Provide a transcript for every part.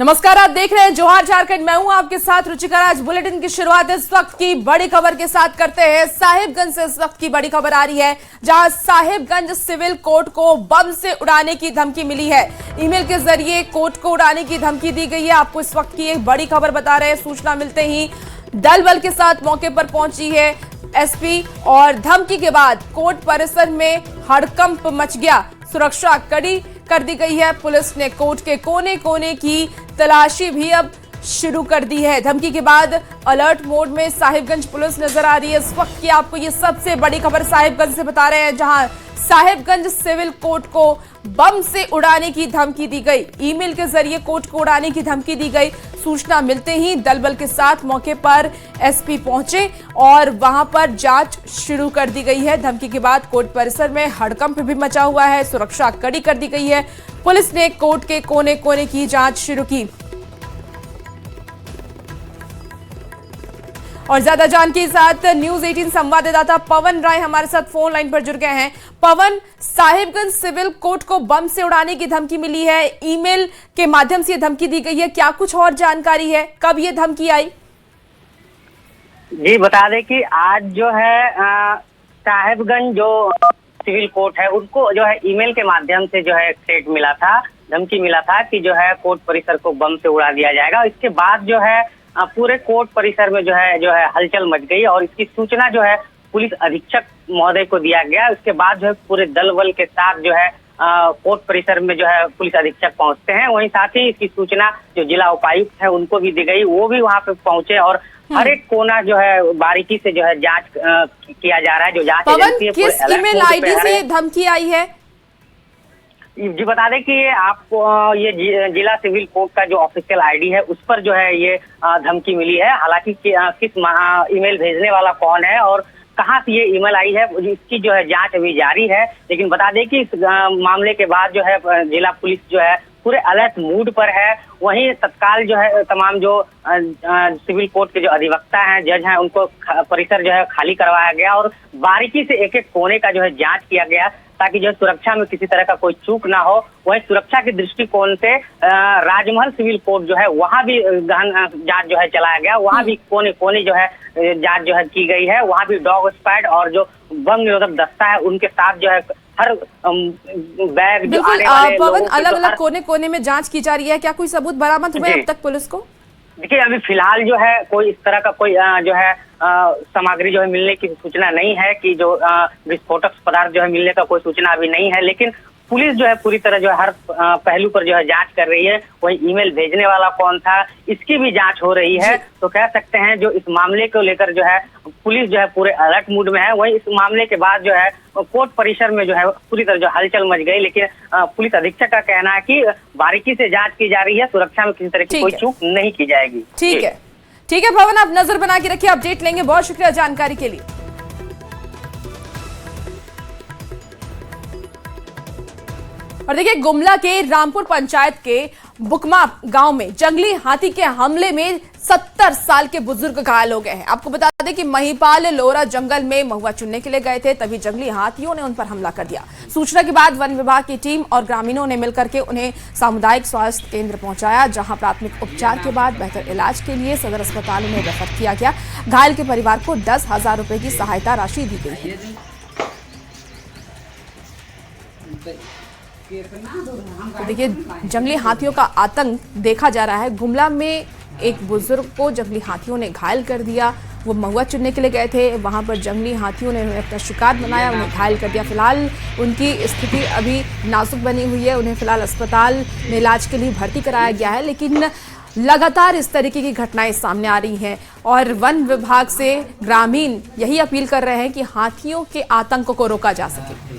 नमस्कार, आप देख रहे हैं जोहार झारखंड। मैं हूं आपके साथ रुचिका राज। बुलेटिन की शुरुआत इस वक्त की बड़ी खबर के साथ करते हैं। साहिबगंज से इस वक्त की बड़ी खबर आ रही है, जहां साहिबगंज सिविल कोर्ट को बम से उड़ाने की धमकी मिली है। ईमेल के जरिए कोर्ट को उड़ाने की धमकी दी गई है। आपको इस वक्त की एक बड़ी खबर बता रहे हैं। सूचना मिलते ही दल बल के साथ मौके पर पहुंची है एसपी, और धमकी के बाद कोर्ट परिसर में हड़कंप मच गया। सुरक्षा कड़ी कर दी गई है। पुलिस ने कोर्ट के कोने कोने की तलाशी भी अब शुरू कर दी है। धमकी के बाद अलर्ट मोड में साहिबगंज पुलिस नजर आ रही है। इस वक्त की आपको ये सबसे बड़ी खबर साहिबगंज से बता रहे हैं, जहां साहिबगंज सिविल कोर्ट को बम से उड़ाने की धमकी दी गई। ईमेल के जरिए कोर्ट को उड़ाने की धमकी दी गई। सूचना मिलते ही दल बल के साथ मौके पर एसपी पहुंचे और वहां पर जांच शुरू कर दी गई है। धमकी के बाद कोर्ट परिसर में हड़कंप भी मचा हुआ है। सुरक्षा कड़ी कर दी गई है। पुलिस ने कोर्ट के कोने कोने की जांच शुरू की। और ज्यादा जानकारी के साथ न्यूज 18 संवाददाता पवन राय हमारे साथ फोन लाइन पर जुड़ गए हैं। पवन, साहिबगंज सिविल कोर्ट को बम से उड़ाने की धमकी मिली है, ईमेल के माध्यम से धमकी दी गई है, क्या कुछ और जानकारी है? कब ये धमकी आई? जी बता दें कि आज जो है साहिबगंज जो सिविल कोर्ट है उनको जो है ईमेल के माध्यम से जो है थ्रेट मिला था, धमकी मिला था कि जो है कोर्ट परिसर को बम से उड़ा दिया जाएगा। इसके बाद जो है पूरे कोर्ट परिसर में जो है हलचल मच गई और इसकी सूचना जो है पुलिस अधीक्षक महोदय को दिया गया। उसके बाद जो है पूरे दल बल के साथ जो है कोर्ट परिसर में जो है पुलिस अधीक्षक पहुंचते हैं। वहीं साथ ही इसकी सूचना जो जिला उपायुक्त है उनको भी दी गई, वो भी वहां पे पहुंचे और हर एक कोना जो है बारीकी से जो है जांच किया जा रहा है। जो जांच एजेंसी है, किस ईमेल आईडी से धमकी आई है? जी बता दें कि आपको ये जिला सिविल कोर्ट का जो ऑफिशियल आईडी है उस पर जो है ये धमकी मिली है। हालांकि किस ईमेल भेजने वाला कौन है और कहां से ये ईमेल आई है इसकी जो है जांच अभी जारी है। लेकिन बता दें कि इस मामले के बाद जो है जिला पुलिस जो है पूरे अलर्ट मूड पर है। वहीं तत्काल जो है तमाम जो सिविल कोर्ट के जो अधिवक्ता हैं, जज हैं, उनको परिसर जो है खाली करवाया गया और बारीकी से एक एक कोने का जो है जांच किया गया ताकि जो सुरक्षा में किसी तरह का कोई चूक ना हो। वहीं सुरक्षा के दृष्टिकोण से राजमहल सिविल कोर्ट जो है वहां भी गहन जांच जो है चलाया गया। वहां भी कोने कोने जो है जांच जो है की गई है। वहां भी डॉग स्क्वाड और जो बम निरोधक दस्ता है उनके साथ जो है हर बैग जो आने वाले पवन, अलग अलग कोने कोने में जांच की जा रही है। क्या कोई सबूत बरामद हुए अब तक पुलिस को? देखिए अभी फिलहाल जो है कोई इस तरह का कोई जो है सामग्री जो है मिलने की सूचना नहीं है कि जो विस्फोटक पदार्थ जो है मिलने का कोई सूचना अभी नहीं है। लेकिन पुलिस जो है पूरी तरह जो है हर पहलू पर जो है जांच कर रही है। वही ईमेल भेजने वाला कौन था इसकी भी जांच हो रही है। तो कह सकते हैं जो इस मामले को लेकर जो है पुलिस जो है पूरे अलर्ट मूड में है। वही इस मामले के बाद जो है कोर्ट परिसर में जो है पूरी तरह जो हलचल मच गई। लेकिन पुलिस अधीक्षक का कहना है कि बारीकी से जांच की जा रही है, सुरक्षा में किसी तरह की कोई चूक नहीं की जाएगी। ठीक है पवन, आप नजर बना के रखिए, अपडेट लेंगे। बहुत शुक्रिया जानकारी के लिए। और देखिए, गुमला के रामपुर पंचायत के बुकमा गांव में जंगली हाथी के हमले में 70 साल के बुजुर्ग घायल हो गए हैं। आपको बता दें कि महिपाल लोरा जंगल में महुआ चुनने के लिए गए थे, तभी जंगली हाथियों ने उन पर हमला कर दिया। सूचना के बाद वन विभाग की टीम और ग्रामीणों ने मिलकर के उन्हें सामुदायिक स्वास्थ्य केंद्र पहुंचाया, जहां प्राथमिक उपचार के बाद बेहतर इलाज के लिए सदर अस्पताल में रेफर किया गया। घायल के परिवार को 10,000 रुपए की सहायता राशि दी गई है। तो देखिए, जंगली हाथियों का आतंक देखा जा रहा है। गुमला में एक बुजुर्ग को जंगली हाथियों ने घायल कर दिया। वो महुआ चुनने के लिए गए थे, वहां पर जंगली हाथियों ने अपना शिकार बनाया, उन्हें घायल कर दिया। फिलहाल उनकी स्थिति अभी नाजुक बनी हुई है। उन्हें फिलहाल अस्पताल में इलाज के लिए भर्ती कराया गया है। लेकिन लगातार इस तरीके की घटनाएं सामने आ रही हैं और वन विभाग से ग्रामीण यही अपील कर रहे हैं कि हाथियों के आतंक को रोका जा सके।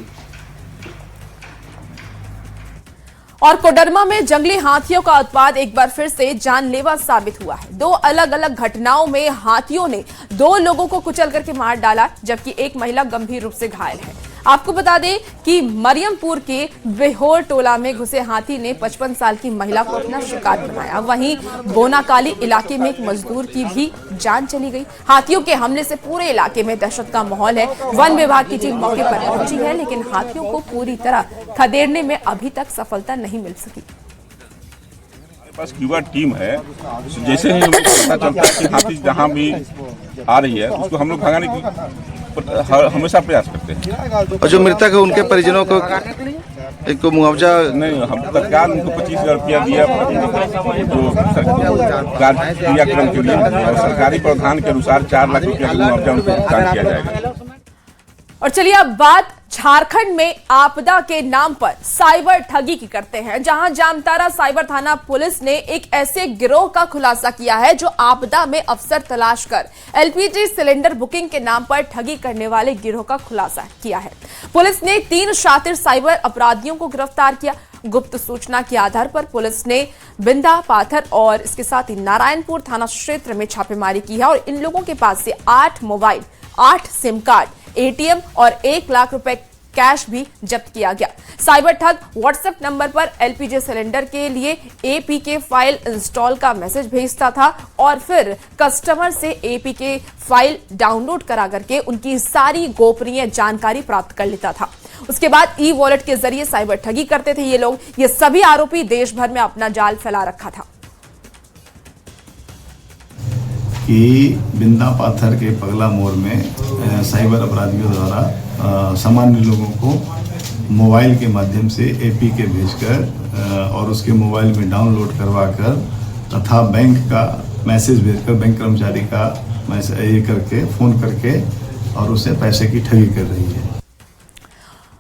और कोडरमा में जंगली हाथियों का उत्पात एक बार फिर से जानलेवा साबित हुआ है। 2 अलग अलग घटनाओं में हाथियों ने 2 लोगों को कुचल करके मार डाला, जबकि एक महिला गंभीर रूप से घायल है। आपको बता दें कि मरियमपुर के बेहोर टोला में घुसे हाथी ने 55 साल की महिला को अपना शिकार बनाया। वहीं बोनाकाली इलाके में एक मजदूर की भी जान चली गई। हाथियों के हमले से पूरे इलाके में दहशत का माहौल है। वन विभाग की टीम मौके पर पहुंची है, लेकिन हाथियों को पूरी तरह खदेड़ने में अभी तक सफलता नहीं मिल सकी। पास क्यूबा टीम है, जैसे ही हमको पता चलता है कि हाथी जहाँ भी आ रही है उसको हम लोग भगाने की हमेशा प्रयास करते हैं। और जो मृतक है उनके परिजनों को एक मुआवजा नहीं, हम तत्काल उनको 25,000 रुपया दिया जो सरकार क्रियाक्रम के लिए, और सरकारी प्रावधान के अनुसार 4 लाख रुपया का मुआवजा उनको भुगतान किया जाएगा। और चलिए अब बात झारखंड में आपदा के नाम पर साइबर ठगी की करते हैं, जहां जामताड़ा साइबर थाना पुलिस ने एक ऐसे गिरोह का खुलासा किया है जो आपदा में अवसर तलाश कर एलपीजी सिलेंडर बुकिंग के नाम पर ठगी करने वाले गिरोह का खुलासा किया है। पुलिस ने 3 शातिर साइबर अपराधियों को गिरफ्तार किया। गुप्त सूचना के आधार पर पुलिस ने बिंदा, पाथर और इसके साथ ही नारायणपुर थाना क्षेत्र में छापेमारी की है और इन लोगों के पास से 8 मोबाइल, 8 सिम कार्ड, एटीएम और 1 लाख रुपए कैश भी जब्त किया गया। साइबर ठग व्हाट्सएप नंबर पर एलपीजी सिलेंडर के लिए एपीके फाइल इंस्टॉल का मैसेज भेजता था और फिर कस्टमर से एपीके फाइल डाउनलोड करा करके उनकी सारी गोपनीय जानकारी प्राप्त कर लेता था। उसके बाद ई वॉलेट के जरिए साइबर ठगी करते थे ये लोग। ये सभी आरोपी देश भर में अपना जाल फैला रखा था। कि बिंदा पाथर के पगला मोड़ में साइबर अपराधियों द्वारा सामान्य लोगों को मोबाइल के माध्यम से एपीके भेजकर और उसके मोबाइल में डाउनलोड करवाकर तथा बैंक का मैसेज भेजकर बैंक कर्मचारी का मैसेज ये करके फ़ोन करके और उससे पैसे की ठगी कर रही है।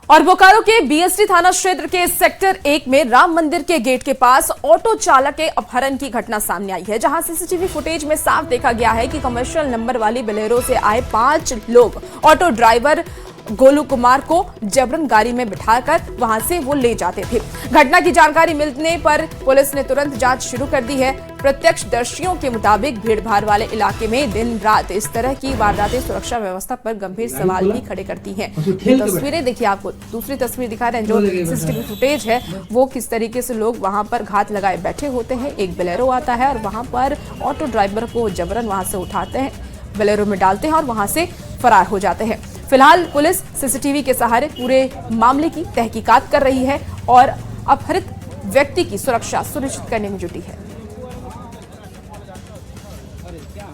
और बोकारो के बीएसटी थाना क्षेत्र के सेक्टर 1 में राम मंदिर के गेट के पास ऑटो चालक के अपहरण की घटना सामने आई है, जहां सीसीटीवी फुटेज में साफ देखा गया है कि कमर्शियल नंबर वाली बोलेरो से आए 5 लोग ऑटो ड्राइवर गोलू कुमार को जबरन गाड़ी में बिठाकर वहां से वो ले जाते थे। घटना की जानकारी मिलने पर पुलिस ने तुरंत जांच शुरू कर दी है। प्रत्यक्षदर्शियों के मुताबिक भीड़भाड़ वाले इलाके में दिन रात इस तरह की वारदातें सुरक्षा व्यवस्था पर गंभीर सवाल भी खड़े करती हैं। ये तस्वीरें देखिए, आपको दूसरी तस्वीर दिखा रहे हैं जो सीसीटीवी फुटेज है, वो किस तरीके से लोग वहां पर घात लगाए बैठे होते हैं। एक बोलेरो आता है और वहां पर ऑटो ड्राइवर को जबरन वहां से उठाते हैं, बोलेरो में डालते हैं और वहां से फरार हो जाते हैं। फिलहाल पुलिस सीसीटीवी के सहारे पूरे मामले की तहकीकात कर रही है और अपहरित व्यक्ति की सुरक्षा सुनिश्चित करने में जुटी है।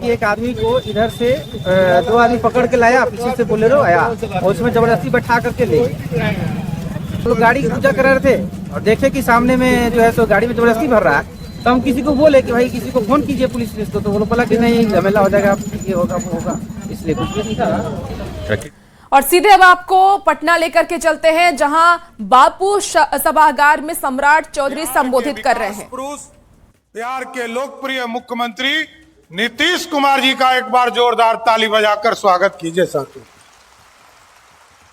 एक आदमी को इधर से 2 आदमी पकड़ के लाया, पीछे से बोलेरो आया और उसमें जबरदस्ती बैठा करके ले तो गाड़ी की पूजा कर रहे थे और देखे कि सामने में जो है तो गाड़ी में जबरदस्ती भर रहा है। तो हम किसी को बोले कि भाई किसी को फोन कीजिए पुलिस को, तो वो बोला कि नहीं झमेला हो जाएगा, ये होगा वो होगा, इसलिए कुछ भी नहीं करा। और सीधे अब आपको पटना लेकर के चलते हैं, जहां बापू सभागार में सम्राट चौधरी संबोधित कर रहे हैं। बिहार के लोकप्रिय मुख्यमंत्री नीतीश कुमार जी का एक बार जोरदार ताली बजाकर स्वागत कीजिए साथियों।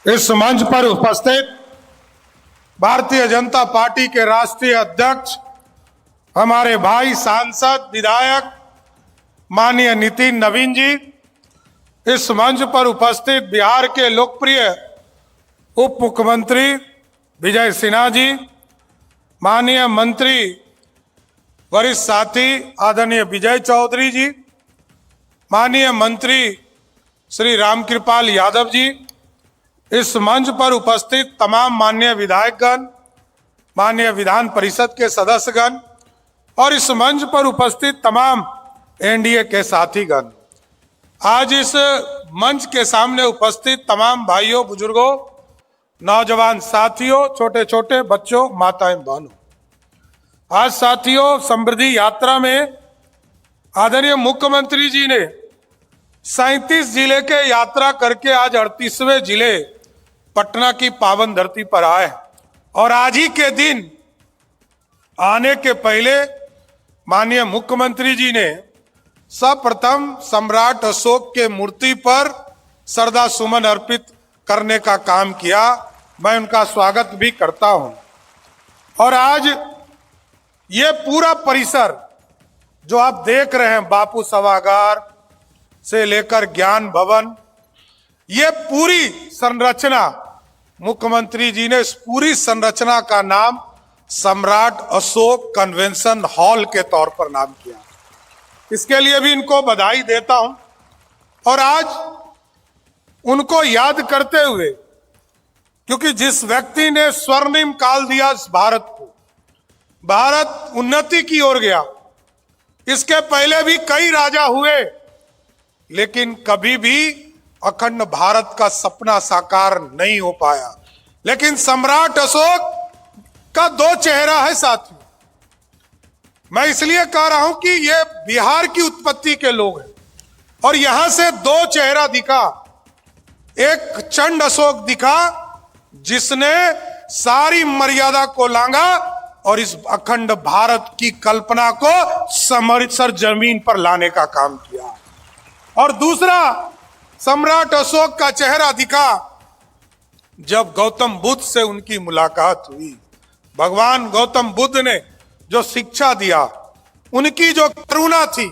इस मंच पर उपस्थित भारतीय जनता पार्टी के राष्ट्रीय अध्यक्ष हमारे भाई सांसद विधायक माननीय नितिन नवीन जी, इस मंच पर उपस्थित बिहार के लोकप्रिय उप मुख्यमंत्री विजय सिन्हा जी, माननीय मंत्री वरिष्ठ साथी आदरणीय विजय चौधरी जी, माननीय मंत्री श्री रामकृपाल यादव जी, इस मंच पर उपस्थित तमाम माननीय विधायकगण, माननीय विधान परिषद के सदस्यगण और इस मंच पर उपस्थित तमाम एनडीए के साथीगण, आज इस मंच के सामने उपस्थित तमाम भाइयों, बुजुर्गों, नौजवान साथियों, छोटे छोटे बच्चों, माताएं, बहनों, आज साथियों समृद्धि यात्रा में आदरणीय मुख्यमंत्री जी ने 37 जिले के यात्रा करके आज 38वें जिले पटना की पावन धरती पर आए और आज ही के दिन आने के पहले माननीय मुख्यमंत्री जी ने सर्वप्रथम सम्राट अशोक के मूर्ति पर श्रद्धा सुमन अर्पित करने का काम किया। मैं उनका स्वागत भी करता हूं। और आज ये पूरा परिसर जो आप देख रहे हैं, बापू सभागार से लेकर ज्ञान भवन, ये पूरी संरचना मुख्यमंत्री जी ने इस पूरी संरचना का नाम सम्राट अशोक कन्वेंशन हॉल के तौर पर नाम किया। इसके लिए भी इनको बधाई देता हूं। और आज उनको याद करते हुए, क्योंकि जिस व्यक्ति ने स्वर्णिम काल दिया इस भारत को, भारत उन्नति की ओर गया, इसके पहले भी कई राजा हुए, लेकिन कभी भी अखंड भारत का सपना साकार नहीं हो पाया। लेकिन सम्राट अशोक का दो चेहरा है साथियों। मैं इसलिए कह रहा हूं कि ये बिहार की उत्पत्ति के लोग हैं और यहां से दो चेहरा दिखा। एक चंड अशोक दिखा जिसने सारी मर्यादा को लांगा और इस अखंड भारत की कल्पना को समृद्धसर जमीन पर लाने का काम किया। और दूसरा सम्राट अशोक का चेहरा दिखा जब गौतम बुद्ध से उनकी मुलाकात हुई। भगवान गौतम बुद्ध ने जो शिक्षा दिया, उनकी जो करुणा थी,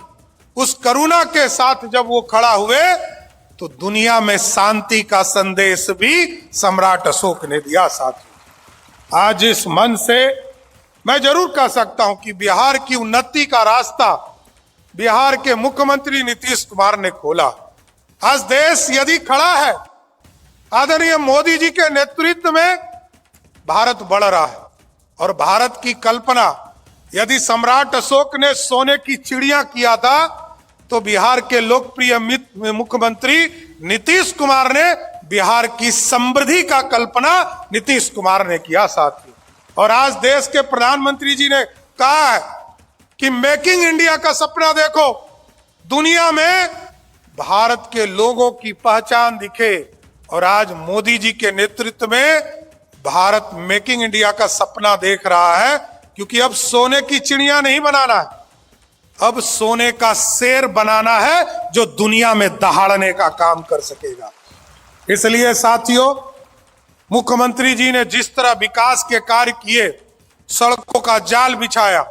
उस करुणा के साथ जब वो खड़ा हुए तो दुनिया में शांति का संदेश भी सम्राट अशोक ने दिया। साथियों, आज इस मन से मैं जरूर कह सकता हूं कि बिहार की उन्नति का रास्ता बिहार के मुख्यमंत्री नीतीश कुमार ने खोला। आज देश यदि खड़ा है, आदरणीय मोदी जी के नेतृत्व में भारत बढ़ रहा है और भारत की कल्पना यदि सम्राट अशोक ने सोने की चिड़िया किया था तो बिहार के लोकप्रिय मुख्यमंत्री नीतीश कुमार ने बिहार की समृद्धि का कल्पना नीतीश कुमार ने किया साथियों। और आज देश के प्रधानमंत्री जी ने कहा है कि मेकिंग इंडिया का सपना देखो, दुनिया में भारत के लोगों की पहचान दिखे। और आज मोदी जी के नेतृत्व में भारत मेकिंग इंडिया का सपना देख रहा है, क्योंकि अब सोने की चिड़िया नहीं बनाना है, अब सोने का शेर बनाना है जो दुनिया में दहाड़ने का काम कर सकेगा। इसलिए साथियों, मुख्यमंत्री जी ने जिस तरह विकास के कार्य किए, सड़कों का जाल बिछाया,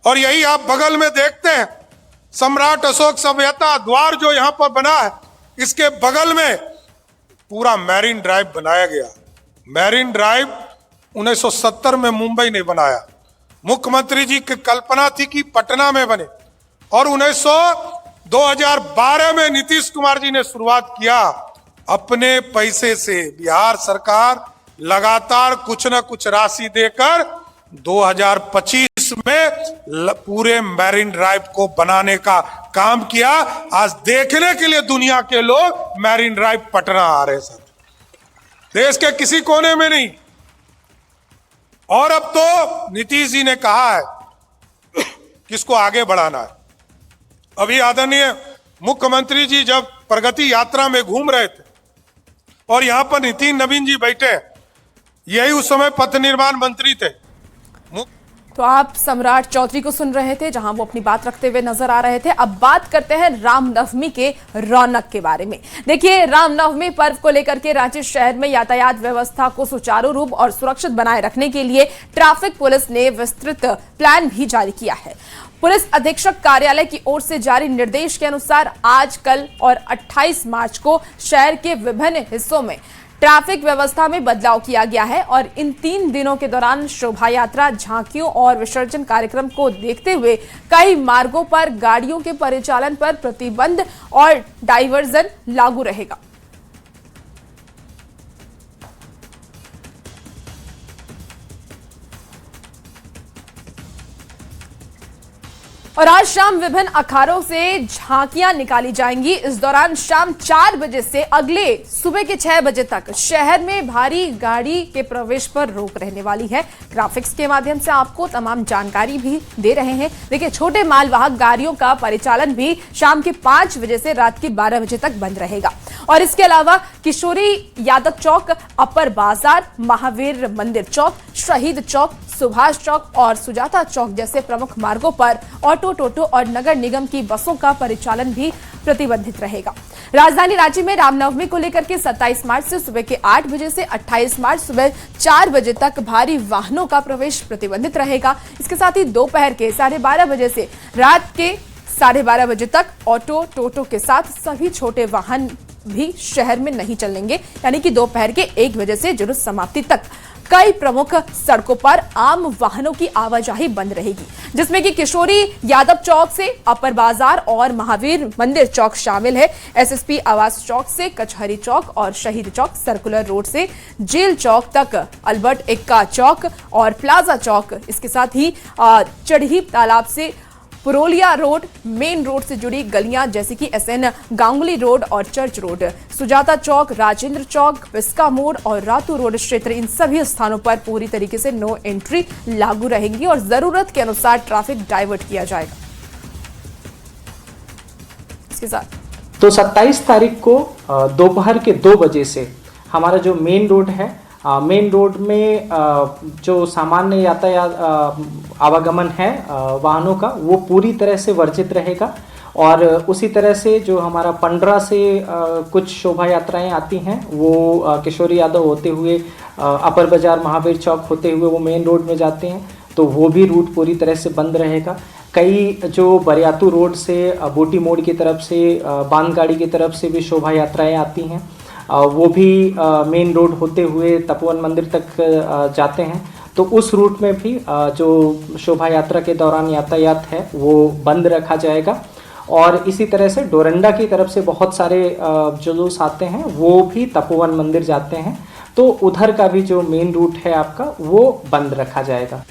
और यही आप बगल में देखते हैं सम्राट अशोक सभ्यता द्वार जो यहां पर बना है, इसके बगल में पूरा मैरीन ड्राइव बनाया गया। मैरीन ड्राइव 1970 में मुंबई ने बनाया। मुख्यमंत्री जी की कल्पना थी कि पटना में बने, और 2012 में नीतीश कुमार जी ने शुरुआत किया। अपने पैसे से बिहार सरकार लगातार कुछ न कुछ राशि देकर 2025 में पूरे मैरीन ड्राइव को बनाने का काम किया। आज देखने के लिए दुनिया के लोग मैरीन ड्राइव पटना आ रहे हैं, देश के किसी कोने में नहीं। और अब तो नीतीश जी ने कहा है कि इसको आगे बढ़ाना है। अभी आदरणीय मुख्यमंत्री जी जब प्रगति यात्रा में घूम रहे थे और यहां पर नितिन नवीन जी बैठे, यही उस समय पथ निर्माण मंत्री थे। तो आप सम्राट चौधरी को सुन रहे थे, जहां वो अपनी बात रखते हुए नजर आ रहे थे। अब बात करते हैं रामनवमी के रौनक के बारे में। देखिए, रामनवमी पर्व को लेकर के रांची शहर में यातायात व्यवस्था को सुचारू रूप और सुरक्षित बनाए रखने के लिए ट्रैफिक पुलिस ने विस्तृत प्लान भी जारी किया है। पुलिस अधीक्षक कार्यालय की ओर से जारी निर्देश के अनुसार आज, कल और 28 मार्च को शहर के विभिन्न हिस्सों में ट्रैफिक व्यवस्था में बदलाव किया गया है और इन 3 दिनों के दौरान शोभा यात्रा, झांकियों और विसर्जन कार्यक्रम को देखते हुए कई मार्गों पर गाड़ियों के परिचालन पर प्रतिबंध और डायवर्जन लागू रहेगा। और आज शाम विभिन्न अखाड़ों से झांकियां निकाली जाएंगी। इस दौरान शाम 4 बजे से अगले सुबह के 6 बजे तक शहर में भारी गाड़ी के प्रवेश पर रोक रहने वाली है। ग्राफिक्स के माध्यम से आपको तमाम जानकारी भी दे रहे हैं। देखिए, छोटे मालवाहक गाड़ियों का परिचालन भी शाम के 5 बजे से रात के 12 बजे तक बंद रहेगा। और इसके अलावा किशोरी यादव चौक, अपर बाजार, महावीर मंदिर चौक, शहीद चौक, सुभाष चौक और सुजाता चौक जैसे प्रमुख मार्गों पर ऑटो, टोटो और नगर निगम की बसों का परिचालन भी प्रतिबंधित रहेगा। राजधानी रांची में रामनवमी को लेकर के 27 मार्च से सुबह के 8 बजे से 28 मार्च सुबह 4 बजे तक भारी वाहनों का प्रवेश प्रतिबंधित रहेगा। इसके साथ ही दोपहर के 12:30 बजे से रात के 12:30 बजे तक ऑटो, टोटो के साथ सभी छोटे वाहन भी शहर में नहीं चलेंगे, यानी कि दोपहर के 1 बजे से जुलूस समाप्ति तक कई प्रमुख सड़कों पर आम वाहनों की आवाजाही बंद रहेगी, जिसमें कि किशोरी यादव चौक से अपर बाजार और महावीर मंदिर चौक शामिल है। एसएसपी आवास चौक से कचहरी चौक और शहीद चौक, सर्कुलर रोड से जेल चौक तक, अल्बर्ट एक्का चौक और प्लाजा चौक, इसके साथ ही चढ़ी तालाब से पुरोलिया रोड मेन रोड से जुड़ी गलियां जैसे कि SN गांगुली रोड और चर्च रोड, सुजाता चौक, राजेंद्र चौक, विस्का मोड़ और रातू रोड क्षेत्र, इन सभी स्थानों पर पूरी तरीके से नो एंट्री लागू रहेंगी और जरूरत के अनुसार ट्रैफिक डाइवर्ट किया जाएगा। इसके साथ तो 27 तारीख को दोपहर के 2 बजे से हमारा जो मेन रोड है, मेन रोड में जो सामान्य यातायात आवागमन है वाहनों का, वो पूरी तरह से वर्जित रहेगा। और उसी तरह से जो हमारा पंडरा से कुछ शोभा यात्राएं आती हैं, वो किशोरी यादव होते हुए अपर बाजार महावीर चौक होते हुए वो मेन रोड में जाते हैं, तो वो भी रूट पूरी तरह से बंद रहेगा। कई जो बरियातू रोड से बोटी मोड़ की तरफ से बांधगाड़ी की तरफ से भी शोभा यात्राएं आती हैं, वो भी मेन रोड होते हुए तपोवन मंदिर तक जाते हैं। तो उस रूट में भी जो शोभा यात्रा के दौरान यातायात है वो बंद रखा जाएगा। और इसी तरह से डोरंडा की तरफ से बहुत सारे जुलूस आते हैं, वो भी तपोवन मंदिर जाते हैं, तो उधर का भी जो मेन रूट है आपका वो बंद रखा जाएगा।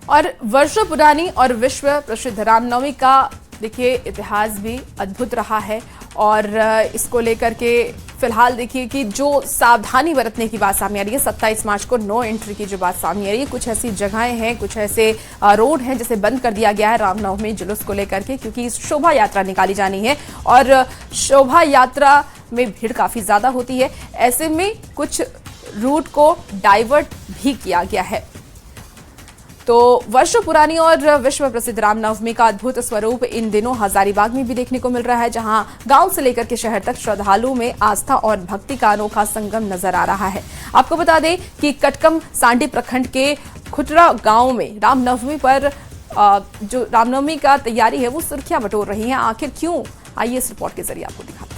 और वर्षों पुरानी और विश्व प्रसिद्ध रामनवमी का देखिए इतिहास भी अद्भुत रहा है और इसको लेकर के फिलहाल देखिए कि जो सावधानी बरतने की बात सामने आ रही है, 27 मार्च को नो एंट्री की जो बात सामने आ रही है, कुछ ऐसी जगहें हैं, कुछ ऐसे रोड हैं जिसे बंद कर दिया गया है रामनवमी जुलूस को लेकर के, क्योंकि शोभा यात्रा निकाली जानी है और शोभा यात्रा में भीड़ काफी ज्यादा होती है। ऐसे में कुछ रूट को डाइवर्ट भी किया गया है। तो वर्षों पुरानी और विश्व प्रसिद्ध रामनवमी का अद्भुत स्वरूप इन दिनों हजारीबाग में भी देखने को मिल रहा है, जहां गांव से लेकर के शहर तक श्रद्धालुओं में आस्था और भक्ति का अनोखा संगम नजर आ रहा है। आपको बता दें कि कटकम सांडी प्रखंड के खुटरा गांव में रामनवमी पर जो रामनवमी का तैयारी है वो सुर्खियां बटोर रही हैं। आखिर क्यों, आइए इस रिपोर्ट के जरिए आपको दिखाते हैं।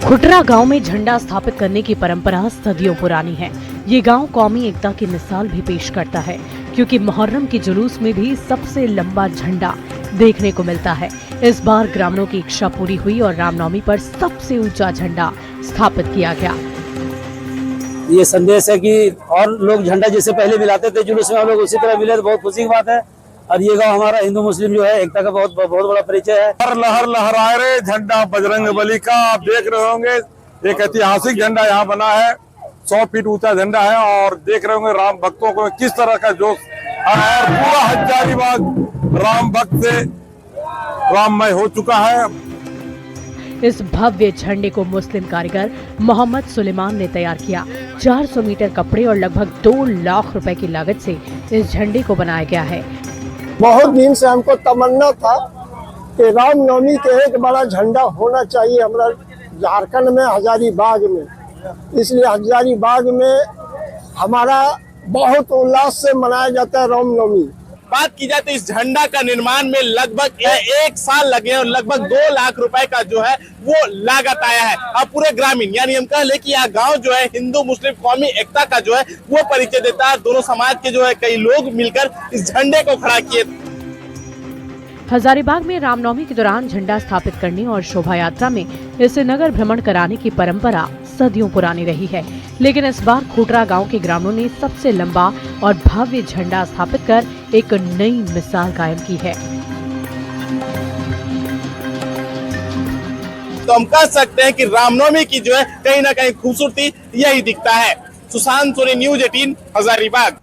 खुटरा गांव में झंडा स्थापित करने की परंपरा सदियों पुरानी है। ये गांव कौमी एकता की मिसाल भी पेश करता है, क्योंकि मुहर्रम के जुलूस में भी सबसे लंबा झंडा देखने को मिलता है। इस बार ग्रामीणों की इच्छा पूरी हुई और रामनवमी पर सबसे ऊंचा झंडा स्थापित किया गया। ये संदेश है कि और लोग झंडा जैसे पहले मिलाते थे जुलूस में, हम लोग उसी तरह मिले, तो बहुत खुशी की बात है। और ये गांव हमारा हिंदू मुस्लिम जो है एकता का बहुत बड़ा परिचय है। हर लहर लहराए रे झंडा बजरंग बली का, आप देख रहे होंगे एक ऐतिहासिक झंडा यहाँ बना है, 100 फीट ऊंचा झंडा है और देख रहे होंगे राम भक्तों को किस तरह का जोश, और पूरा हजारीबाग राम भक्त से राममय हो चुका है। इस भव्य झंडे को मुस्लिम कारीगर मोहम्मद सुलेमान ने तैयार किया। 400 मीटर कपड़े और लगभग 2 लाख रुपए की लागत से इस झंडे को बनाया गया है। बहुत दिन से हमको तमन्ना था कि रामनवमी के एक बड़ा झंडा होना चाहिए हमारा झारखंड में, हजारीबाग में। इसलिए हजारीबाग में हमारा बहुत उल्लास से मनाया जाता है रामनवमी। बात की जाए तो इस झंडा का निर्माण में लगभग 1 साल लगे और लगभग 2 लाख रुपए का जो है वो लागत आया है। अब पूरे ग्रामीण यानी हम कह ले कि यह गांव जो है हिंदू मुस्लिम कौमी एकता का जो है वो परिचय देता है। दोनों समाज के जो है कई लोग मिलकर इस झंडे को खड़ा किए। हजारीबाग में रामनवमी के दौरान झंडा स्थापित करने और शोभा यात्रा में इसे नगर भ्रमण कराने की परंपरा सदियों पुरानी रही है, लेकिन इस बार खुटरा गांव के ग्रामीणों ने सबसे लंबा और भव्य झंडा स्थापित कर एक नई मिसाल कायम की है। तो हम कह सकते हैं कि रामनवमी की जो है कहीं ना कहीं खूबसूरती यही दिखता है। सुशांत सोनी, न्यूज़ 18 हजारीबाग।